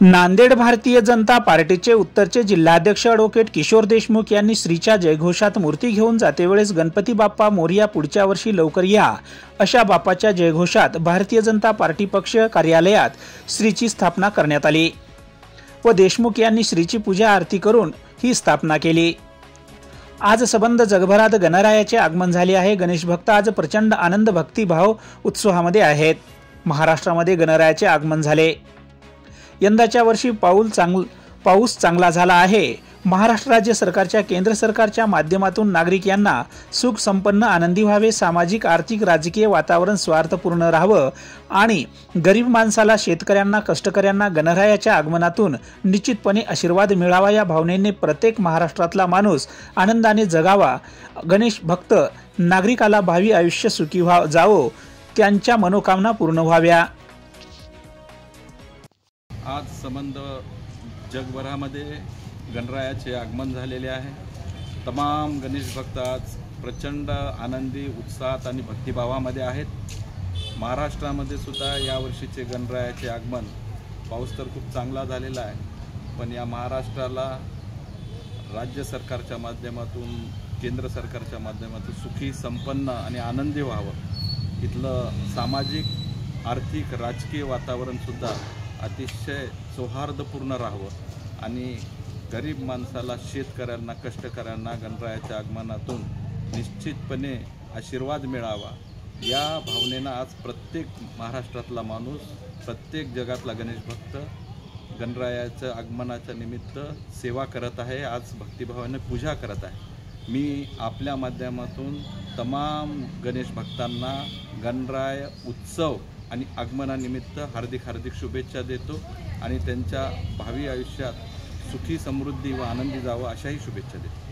नांदेड भारतीय जनता पार्टीचे उत्तरचे जिल्हाध्यक्ष ॲडव्होकेट किशोर देशमुख यांनी श्रीच्या जयघोषात मूर्ती घेऊन जातेवेळेस गणपती बाप्पा मोरया पुढच्या वर्षी लवकर या अशा बाप्पाच्या जयघोषात भारतीय जनता पार्टी पक्ष कार्यालयात श्रीची स्थापना करण्यात आली व देशमुख यांनी श्रीची पूजा आरती करून ही स्थापना केली। आज सबंध जगभरात गणरायाचे आगमन झाले आहे। गणेश भक्त आज प्रचंड आनंद भक्तिभाव उत्सवामध्ये आहेत। महाराष्ट्रामध्ये गणरायाचे आगमन झाले। यंदाच्या वर्षी पाऊस चांगला झाला आहे। महाराष्ट्र राज्य सरकारच्या केंद्र सरकारच्या माध्यमातून नागरिक यांना सुख संपन्न आनंदी व्हावे, सामाजिक आर्थिक राजकीय वातावरण स्वार्थपूर्ण राहावं आणि गरीब माणसाला, शेतकऱ्यांना, कष्टकऱ्यांना गणरायाच्या आगमनातून निश्चितपणे आशीर्वाद मिळावा या भावनेने प्रत्येक महाराष्ट्रातला माणूस आनंदाने जगावा। गणेश भक्त नागरिकाला भावी आयुष्य सुखी जावो, त्यांच्या मनोकामना पूर्ण व्हाव्या। आज संबंध जगभरामध्ये गणरायाचे आगमन झालेले आहे। तमाम गणेश भक्त आज प्रचंड आनंदी, उत्साहात आणि भक्तिभावामध्ये आहेत। महाराष्ट्रामध्ये सुद्धा यावर्षीचे गणरायाचे आगमन, पाऊस तर खूप चांगला झालेला आहे, पण या महाराष्ट्राला राज्य सरकारच्या माध्यमातून, केंद्र सरकारच्या माध्यमातून सुखी, संपन्न आणि आनंदी व्हावं। इथलं सामाजिक, आर्थिक, राजकीय वातावरणसुद्धा अतिशय सौहार्दपूर्ण राहावं आणि गरीब माणसाला, शेतकऱ्यांना, कष्टकऱ्यांना गणरायाच्या आगमनातून निश्चितपणे आशीर्वाद मिळावा या भावनेनं आज प्रत्येक महाराष्ट्रातला माणूस, प्रत्येक जगातला गणेश भक्त गणरायाच्या आगमनाच्या निमित्त सेवा करत आहे। आज भक्तिभावाने पूजा करत आहे। मी आपल्या माध्यमातून तमाम गणेश भक्तांना गणराय उत्सव आणि आगमनानिमित्त हार्दिक शुभेच्छा देतो आणि त्यांच्या भावी आयुष्यात सुखी, समृद्धी व आनंदी जावं अशाही शुभेच्छा देतो।